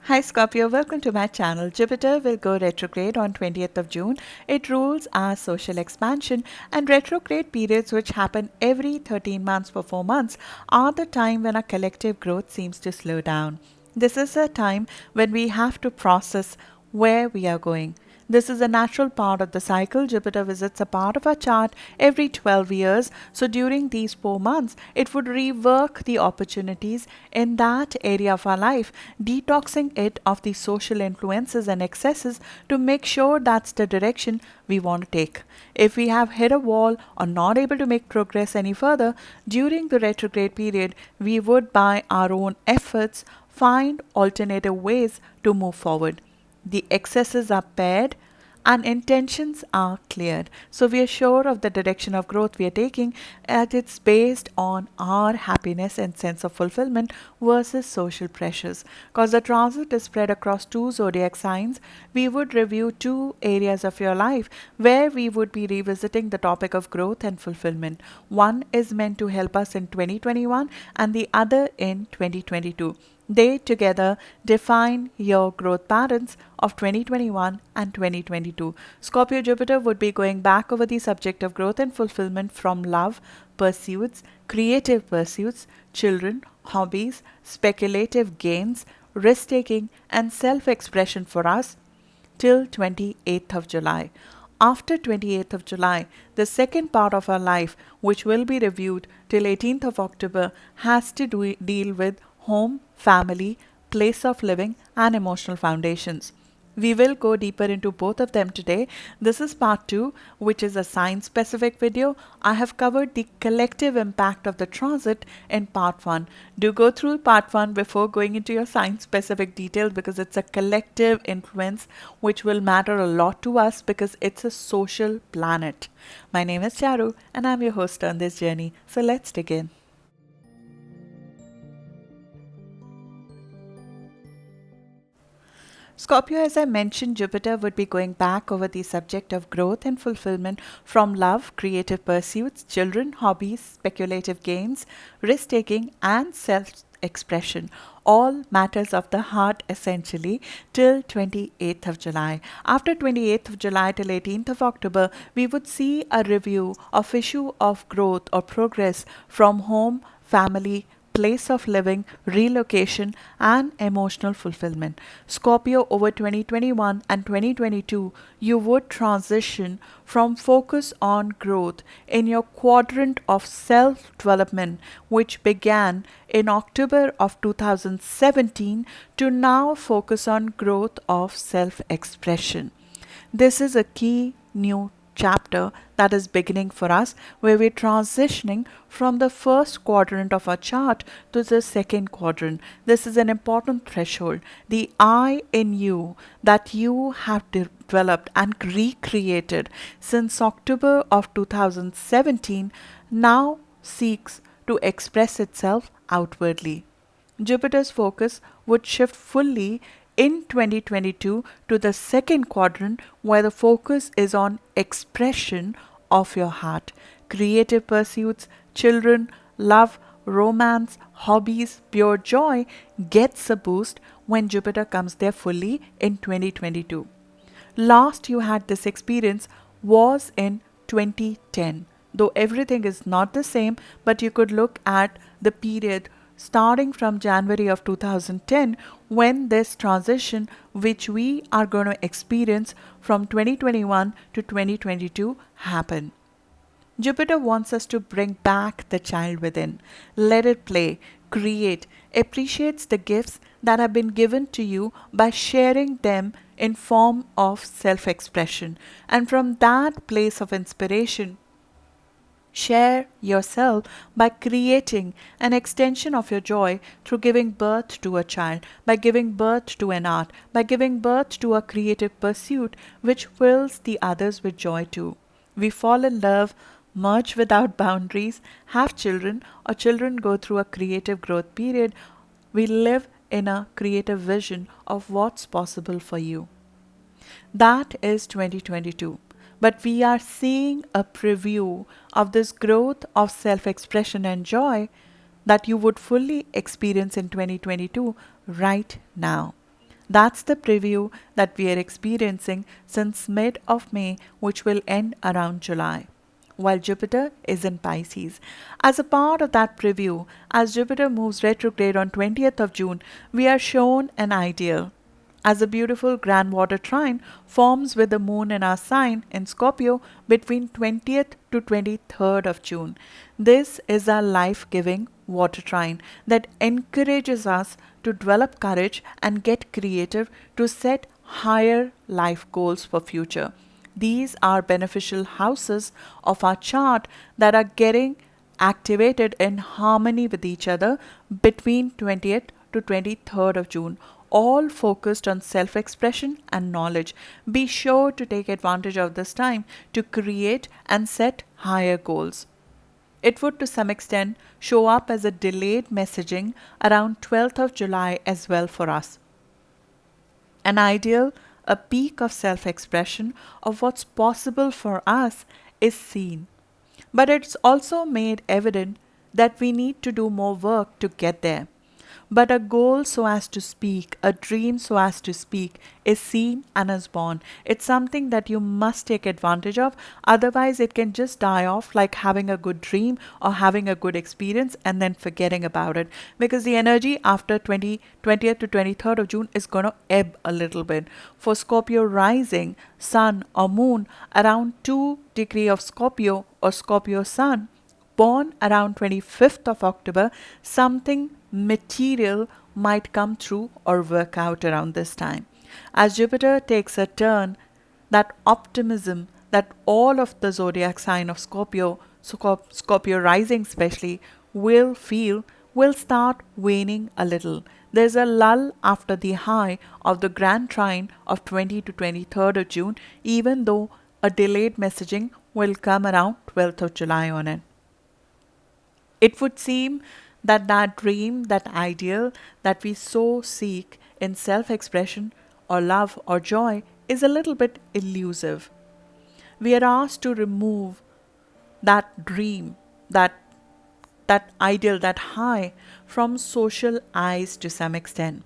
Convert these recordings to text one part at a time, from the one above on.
Hi Scorpio, welcome to my channel. Jupiter will go retrograde on 20th of June. It rules our social expansion, and retrograde periods, which happen every 13 months for 4 months, are the time when our collective growth seems to slow down. This is a time when we have to process where we are going. This is a natural part of the cycle. Jupiter visits a part of our chart every 12 years. So during these 4 months, it would rework the opportunities in that area of our life, detoxing it of the social influences and excesses to make sure that's the direction we want to take. If we have hit a wall or not able to make progress any further during the retrograde period, we would, by our own efforts, find alternative ways to move forward. The excesses are paired and intentions are cleared. So we are sure of the direction of growth we are taking, and it's based on our happiness and sense of fulfillment versus social pressures. Because the transit is spread across two zodiac signs, we would review two areas of your life where we would be revisiting the topic of growth and fulfillment. One is meant to help us in 2021 and the other in 2022. They together define your growth patterns of 2021 and 2022. Scorpio Jupiter would be going back over the subject of growth and fulfillment from love, pursuits, creative pursuits, children, hobbies, speculative gains, risk taking, and self expression for us till 28th of July. After 28th of July, the second part of our life, which will be reviewed till 18th of October, has to deal with home, family, place of living, and emotional foundations. We will go deeper into both of them today. This is part 2, which is a sign specific video. I have covered the collective impact of the transit in part 1. Do go through part 1 before going into your sign specific details, because it's a collective influence which will matter a lot to us because it's a social planet. My name is Charu and I'm your host on this journey. So let's begin. Scorpio, as I mentioned, Jupiter would be going back over the subject of growth and fulfillment from love, creative pursuits, children, hobbies, speculative gains, risk taking, and self expression. All matters of the heart essentially till 28th of July. After 28th of July till 18th of October, we would see a review of issue of growth or progress from home, family, place of living, relocation, and emotional fulfillment. Scorpio, over 2021 and 2022, you would transition from focus on growth in your quadrant of self development, which began in October of 2017, to now focus on growth of self expression. This is a key new chapter that is beginning for us, where we're transitioning from the first quadrant of our chart to the second quadrant. This is an important threshold. The I in you that you have developed and recreated since October of 2017 now seeks to express itself outwardly. Jupiter's focus would shift fully in 2022 to the second quadrant, where the focus is on expression of your heart. Creative pursuits, children, love, romance, hobbies, pure joy gets a boost when Jupiter comes there fully in 2022. Last you had this experience was in 2010. Though everything is not the same, but you could look at the period starting from January of 2010, when this transition, which we are going to experience from 2021 to 2022, happened. Jupiter wants us to bring back the child within. Let it play, create, appreciates the gifts that have been given to you by sharing them in form of self-expression. And from that place of inspiration, share yourself by creating an extension of your joy through giving birth to a child, by giving birth to an art, by giving birth to a creative pursuit which fills the others with joy too. We fall in love, merge without boundaries, have children, or children go through a creative growth period. We live in a creative vision of what's possible for you. That is 2022. But we are seeing a preview of this growth of self expression and joy that you would fully experience in 2022 right now. That's the preview that we are experiencing since mid of May, which will end around July, while Jupiter is in Pisces. As a part of that preview, as Jupiter moves retrograde on 20th of June, we are shown an ideal. As a beautiful grand water trine forms with the moon in our sign in Scorpio between 20th to 23rd of June. This is a life giving water trine that encourages us to develop courage and get creative to set higher life goals for future. These are beneficial houses of our chart that are getting activated in harmony with each other between 20th to 23rd of June, all focused on self expression and knowledge. Be sure to take advantage of this time to create and set higher goals. It would to some extent show up as a delayed messaging around 12th of July as well for us. An ideal, a peak of self expression of what's possible for us is seen. But it's also made evident that we need to do more work to get there. But a goal so as to speak, a dream so as to speak, is seen and is born. It's something that you must take advantage of, otherwise, it can just die off like having a good dream or having a good experience and then forgetting about it. Because the energy after 20th to 23rd of June is going to ebb a little bit. For Scorpio rising, Sun or Moon around 2 degree of Scorpio or Scorpio Sun, born around 25th of October, something material might come through or work out around this time. As Jupiter takes a turn, that optimism that all of the zodiac sign of Scorpio, Scorpio rising especially, will feel will start waning a little. There's a lull after the high of the grand trine of 20 to 23rd of June, even though a delayed messaging will come around 12th of July on it. It would seem that that dream, that ideal that we so seek in self expression or love or joy is a little bit elusive. We are asked to remove that dream, that ideal, that high from social eyes to some extent.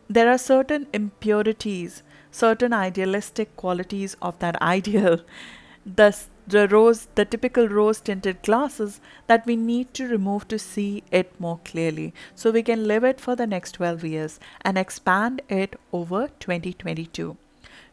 There are certain impurities, certain idealistic qualities of that ideal, the typical rose tinted glasses that we need to remove to see it more clearly so we can live it for the next 12 years and expand it over 2022.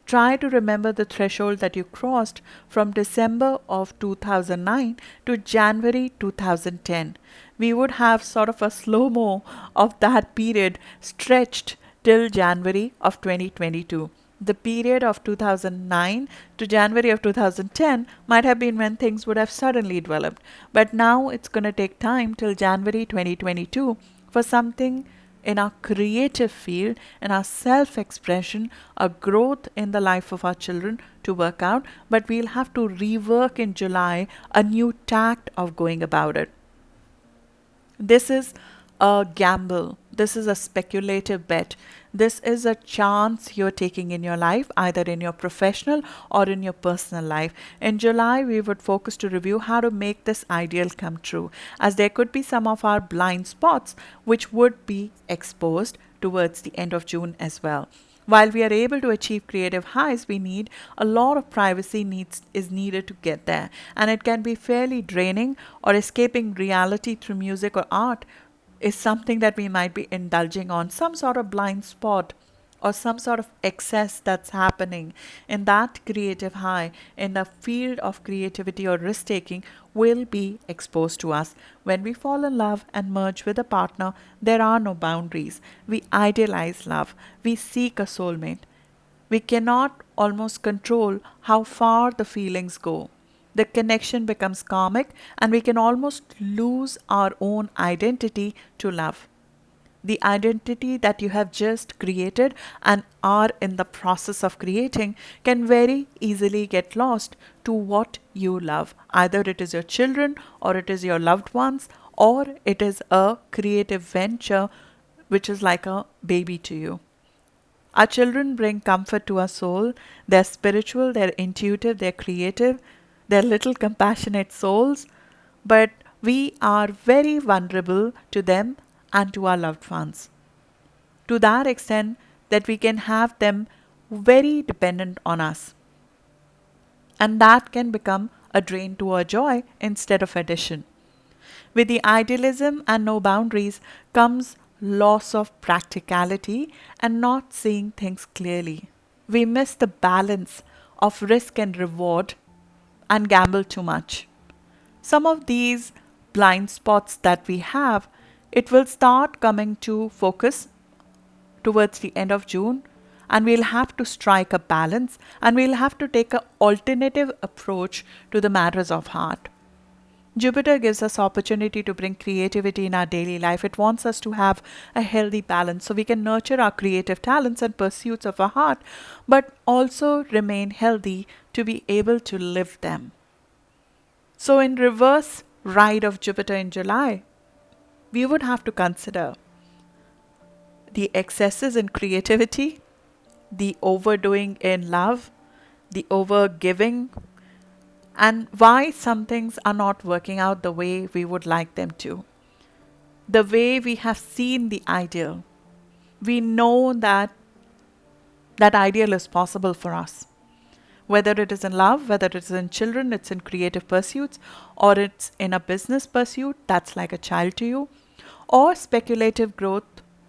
Try to remember the threshold that you crossed from December of 2009 to January 2010. We would have sort of a slow mo of that period stretched till January of 2022. The period of 2009 to January of 2010 might have been when things would have suddenly developed. But now it's going to take time till January 2022 for something in our creative field, in our self expression, a growth in the life of our children to work out. But we'll have to rework in July a new tact of going about it. This is a gamble. This is a speculative bet. This is a chance you're taking in your life, either in your professional or in your personal life. In July, we would focus to review how to make this ideal come true, as there could be some of our blind spots which would be exposed towards the end of June as well. While we are able to achieve creative highs, we need a lot of privacy is needed to get there, and it can be fairly draining, or escaping reality through music or art is something that we might be indulging on, some sort of blind spot or some sort of excess that's happening in that creative high in the field of creativity or risk taking will be exposed to us. When we fall in love and merge with a partner, there are no boundaries. We idealize love, we seek a soulmate. We cannot almost control how far the feelings go. The connection becomes karmic, and we can almost lose our own identity to love. The identity that you have just created and are in the process of creating can very easily get lost to what you love. Either it is your children, or it is your loved ones, or it is a creative venture which is like a baby to you. Our children bring comfort to our soul. They're spiritual, they're intuitive, they're creative, they're little compassionate souls, but we are very vulnerable to them and to our loved ones. To that extent, that we can have them very dependent on us. And that can become a drain to our joy instead of addition. With the idealism and no boundaries comes loss of practicality and not seeing things clearly. We miss the balance of risk and reward and gamble too much. Some of these blind spots that we have, it will start coming to focus towards the end of June, and we'll have to strike a balance and we'll have to take an alternative approach to the matters of heart. Jupiter gives us opportunity to bring creativity in our daily life. It wants us to have a healthy balance so we can nurture our creative talents and pursuits of our heart, but also remain healthy to be able to live them. So, in reverse ride of Jupiter in July, we would have to consider the excesses in creativity, the overdoing in love, the overgiving, and why some things are not working out the way we would like them to. The way we have seen the ideal, we know that that ideal is possible for us. Whether it is in love, whether it is in children, it's in creative pursuits, or it's in a business pursuit that's like a child to you, or speculative growth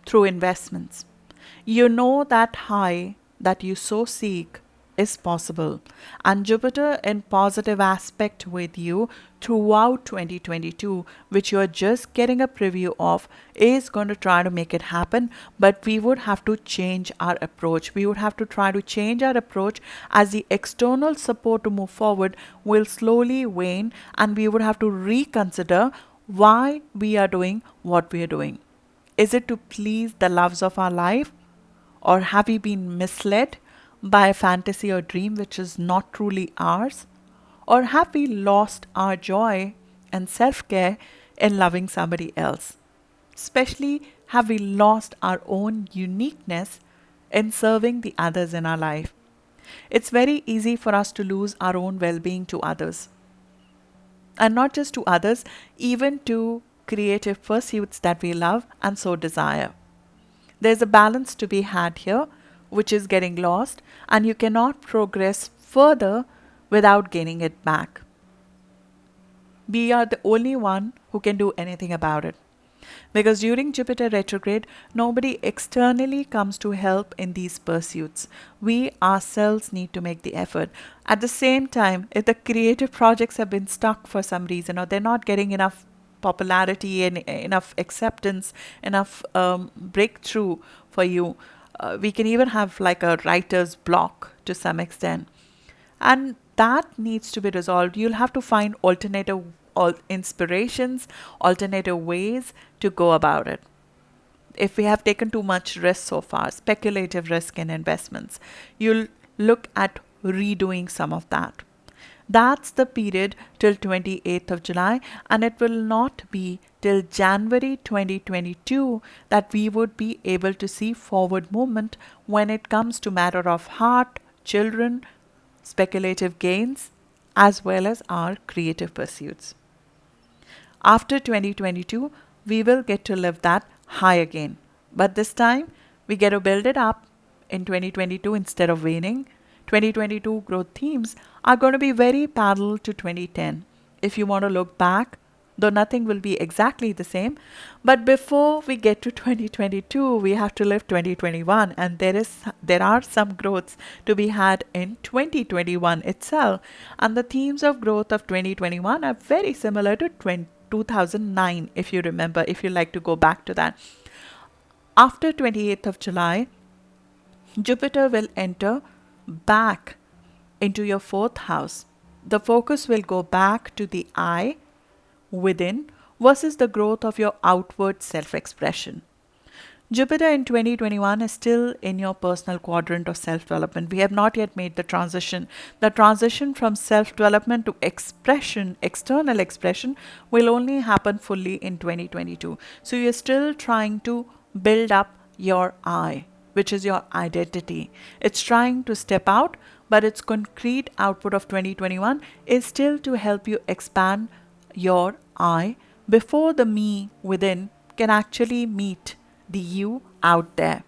through investments. You know that high that you so seek is possible, and Jupiter in positive aspect with you throughout 2022, which you are just getting a preview of, is going to try to make it happen. But we would have to change our approach. We would have to try to change our approach as the external support to move forward will slowly wane, and we would have to reconsider why we are doing what we are doing. Is it to please the loves of our life? Or have we been misled by a fantasy or dream which is not truly ours? Or have we lost our joy and self care in loving somebody else? Especially, have we lost our own uniqueness in serving the others in our life? It's very easy for us to lose our own well being to others. And not just to others, even to creative pursuits that we love and so desire. There's a balance to be had here, which is getting lost, and you cannot progress further without gaining it back. We are the only one who can do anything about it. Because during Jupiter retrograde, nobody externally comes to help in these pursuits. We ourselves need to make the effort. At the same time, if the creative projects have been stuck for some reason or they're not getting enough popularity and enough acceptance, enough breakthrough for you, we can even have like a writer's block to some extent. And that needs to be resolved. You'll have to find alternative inspirations, alternative ways to go about it. If we have taken too much risk so far, speculative risk in investments, you'll look at redoing some of that. That's the period till 28th of July, and it will not be till January 2022 that we would be able to see forward movement when it comes to matter of heart, children, speculative gains, as well as our creative pursuits. After 2022, we will get to live that high again. But this time, we get to build it up in 2022 instead of waning. 2022 growth themes are going to be very parallel to 2010. If you want to look back, though nothing will be exactly the same, but before we get to 2022, we have to live 2021, and there are some growths to be had in 2021 itself, and the themes of growth of 2021 are very similar to 2009, if you remember, if you like to go back to that. After 28th of July, Jupiter will enter back into your fourth house. The focus will go back to the I within versus the growth of your outward self expression. Jupiter in 2021 is still in your personal quadrant of self development. We have not yet made the transition. The transition from self development to expression, external expression, will only happen fully in 2022. So you're still trying to build up your I, which is your identity. It's trying to step out, but its concrete output of 2021 is still to help you expand your I before the me within can actually meet the you out there.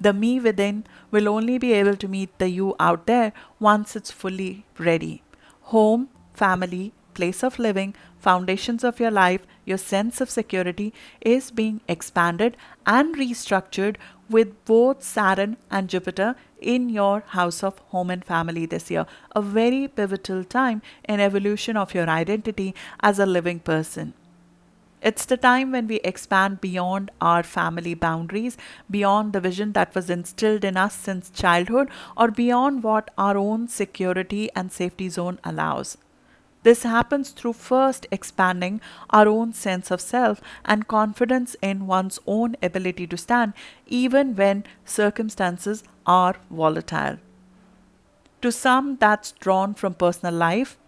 The me within will only be able to meet the you out there once it's fully ready. Home, family, place of living, foundations of your life, your sense of security is being expanded and restructured with both Saturn and Jupiter in your house of home and family this year. A very pivotal time in evolution of your identity as a living person. It's the time when we expand beyond our family boundaries, beyond the vision that was instilled in us since childhood, or beyond what our own security and safety zone allows. This happens through first expanding our own sense of self and confidence in one's own ability to stand, even when circumstances are volatile. To some, that's drawn from personal life.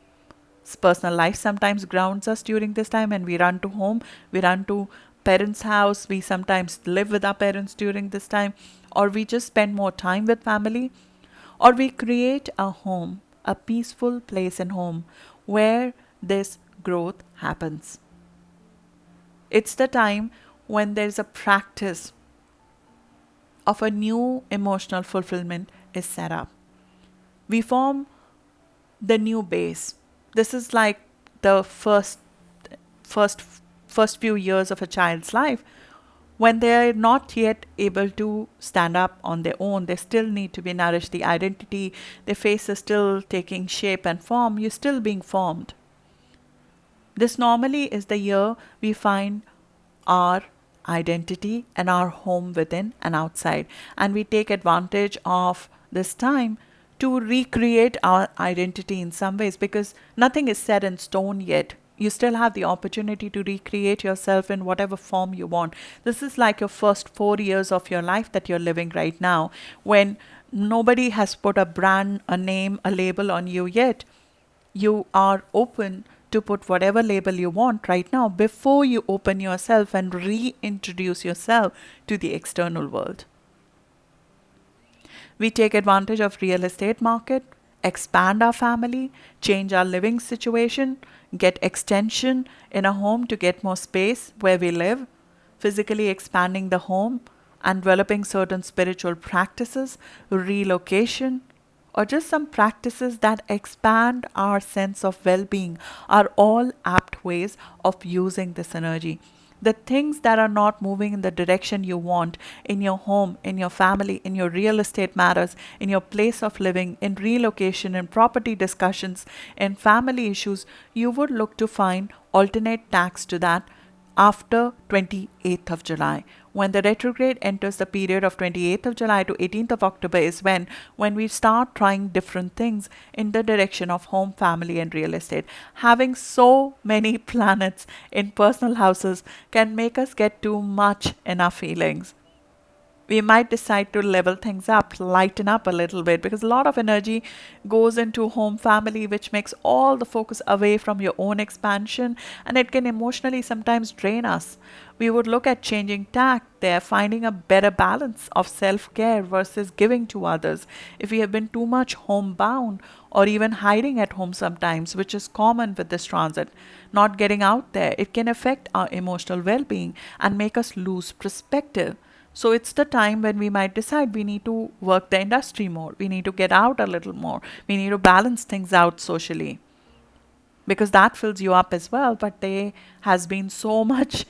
Personal life sometimes grounds us during this time, and we run to home, we run to parents' house, we sometimes live with our parents during this time, or we just spend more time with family, or we create a home, a peaceful place in home where this growth happens. It's the time when there's a practice of a new emotional fulfillment is set up. We form the new base. This is like the first first few years of a child's life when they're not yet able to stand up on their own. They still need to be nourished. The identity, their face is still taking shape and form. You're still being formed. This normally is the year we find our identity and our home within and outside. And we take advantage of this time to recreate our identity in some ways because nothing is set in stone yet. You still have the opportunity to recreate yourself in whatever form you want. This is like your first 4 years of your life that you're living right now when nobody has put a brand, a name, a label on you yet. You are open to put whatever label you want right now before you open yourself and reintroduce yourself to the external world. We take advantage of real estate market, expand our family, change our living situation, get extension in a home to get more space where we live, physically expanding the home and developing certain spiritual practices, relocation, or just some practices that expand our sense of well being are all apt ways of using this energy. The things that are not moving in the direction you want in your home, in your family, in your real estate matters, in your place of living, in relocation, in property discussions, in family issues, you would look to find alternate tracks to that after 28th of July. When the retrograde enters the period of 28th of July to 18th of October is when we start trying different things in the direction of home, family and real estate. Having so many planets in personal houses can make us get too much in our feelings. We might decide to level things up, lighten up a little bit, because a lot of energy goes into home family, which makes all the focus away from your own expansion, and it can emotionally sometimes drain us. We would look at changing tack there, finding a better balance of self care versus giving to others. If we have been too much homebound or even hiding at home sometimes, which is common with this transit, not getting out there, it can affect our emotional well being and make us lose perspective. So it's the time when we might decide we need to work the industry more. We need to get out a little more. We need to balance things out socially because that fills you up as well. But there has been so much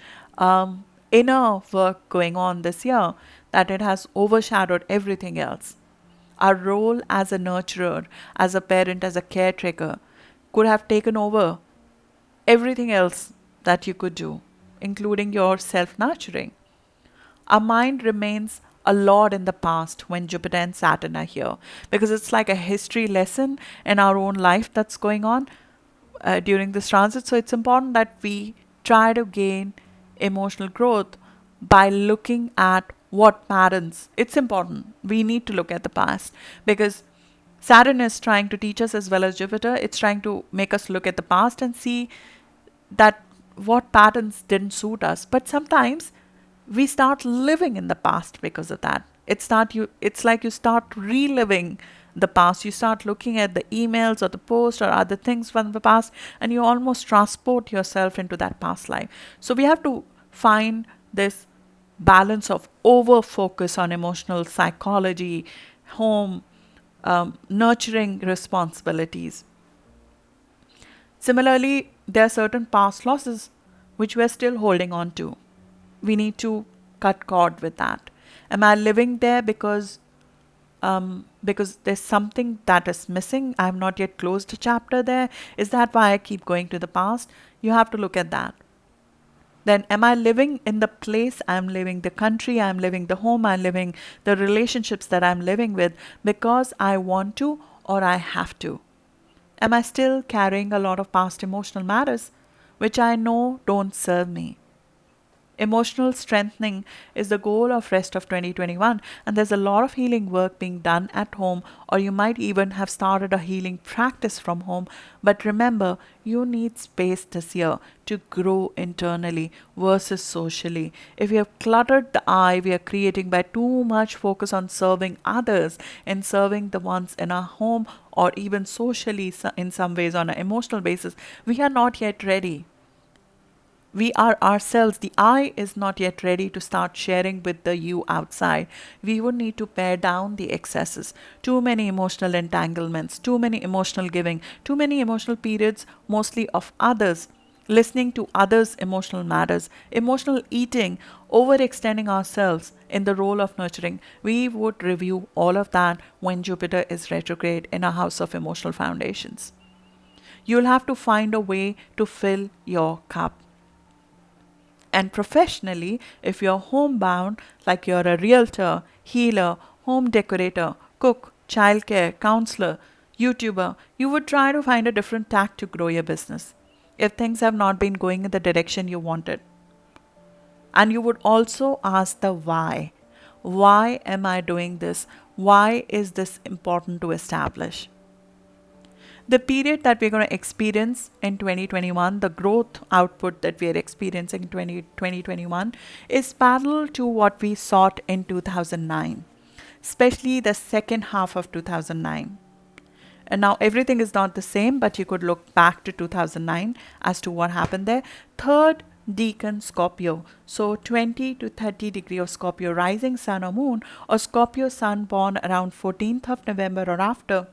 inner work going on this year that it has overshadowed everything else. Our role as a nurturer, as a parent, as a caretaker could have taken over everything else that you could do, including your self nurturing. Our mind remains a lot in the past when Jupiter and Saturn are here because it's like a history lesson in our own life that's going on during this transit. So it's important that we try to gain emotional growth by looking at what matters. It's important. We need to look at the past because Saturn is trying to teach us as well as Jupiter. It's trying to make us look at the past and see that what patterns didn't suit us. But sometimes we start living in the past because of that. It's like you start reliving the past. You start looking at the emails or the post or other things from the past and you almost transport yourself into that past life. So we have to find this balance of over focus on emotional psychology, home, nurturing responsibilities. Similarly, there are certain past losses which we're still holding on to. We need to cut cord with that. Am I living there because there's something that is missing? I have not yet closed a chapter there. Is that why I keep going to the past? You have to look at that. Then am I living in the place I'm living, the country I'm living, the home I'm living, the relationships that I'm living with because I want to or I have to? Am I still carrying a lot of past emotional matters which I know don't serve me? Emotional strengthening is the goal of rest of 2021, and there's a lot of healing work being done at home, or you might even have started a healing practice from home. But remember, you need space this year to grow internally versus socially. If we have cluttered the eye we are creating by too much focus on serving others and serving the ones in our home or even socially in some ways on an emotional basis, we are not yet ready. We are ourselves. The I is not yet ready to start sharing with the you outside. We would need to pare down the excesses. Too many emotional entanglements, too many emotional giving, too many emotional periods, mostly of others. Listening to others' emotional matters, emotional eating, overextending ourselves in the role of nurturing. We would review all of that when Jupiter is retrograde in a house of emotional foundations. You'll have to find a way to fill your cup. And professionally, if you're homebound, like you're a realtor, healer, home decorator, cook, childcare, counselor, YouTuber, you would try to find a different tack to grow your business if things have not been going in the direction you wanted. And you would also ask the why. Why am I doing this? Why is this important to establish? The period that we're going to experience in 2021, the growth output that we are experiencing in 2021, is parallel to what we sought in 2009, especially the second half of 2009. And now everything is not the same, but you could look back to 2009 as to what happened there. Third decan Scorpio. So 20 to 30 degree of Scorpio rising sun or moon, or Scorpio sun born around 14th of November or after,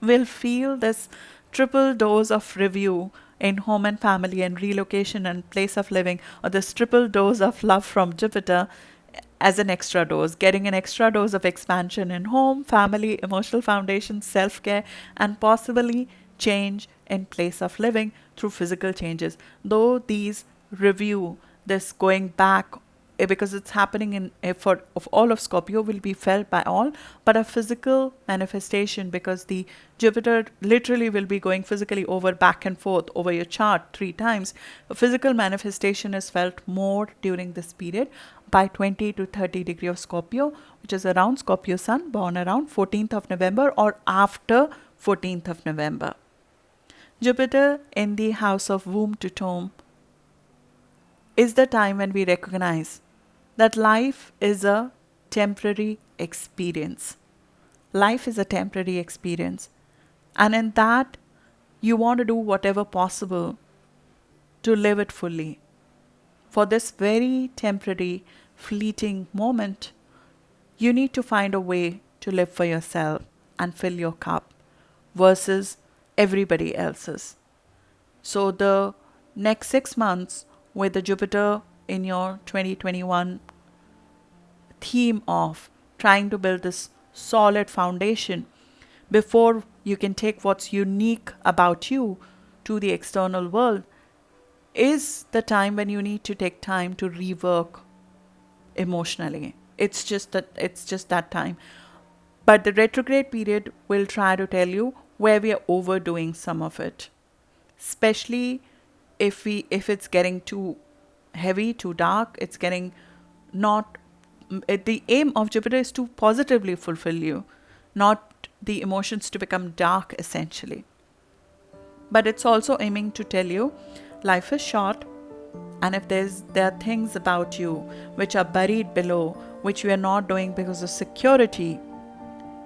will feel this triple dose of review in home and family and relocation and place of living, or this triple dose of love from Jupiter as an extra dose, getting an extra dose of expansion in home, family, emotional foundation, self care, and possibly change in place of living through physical changes. Though these review, this going back, because it's happening in for of all of Scorpio, will be felt by all, but a physical manifestation, because the Jupiter literally will be going physically over back and forth over your chart 3 times. A physical manifestation is felt more during this period by 20 to 30 degree of Scorpio, which is around Scorpio sun born around 14th of November or after 14th of November. Jupiter in the house of womb to tomb is the time when we recognize that life is a temporary experience. Life is a temporary experience. And in that, you want to do whatever possible to live it fully. For this very temporary, fleeting moment, you need to find a way to live for yourself and fill your cup versus everybody else's. So, the next 6 months with the Jupiter in your 2021 theme of trying to build this solid foundation before you can take what's unique about you to the external world, is the time when you need to take time to rework emotionally. It's just that time. But the retrograde period will try to tell you where we are overdoing some of it, especially if it's getting too heavy, too dark. It's getting not the aim of Jupiter is to positively fulfill you, not the emotions to become dark essentially. But it's also aiming to tell you life is short, and if there are things about you which are buried below, which we are not doing because of security,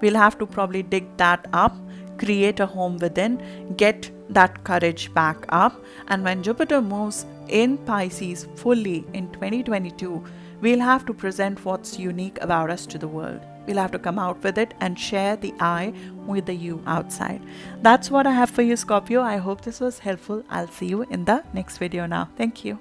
we'll have to probably dig that up, create a home within, get that courage back up. And when Jupiter moves in Pisces fully in 2022, We'll have to present what's unique about us to the world. We'll have to come out with it and share the I with the you outside. That's what I have for you, Scorpio. I hope this was helpful. I'll see you in the next video now. Thank you.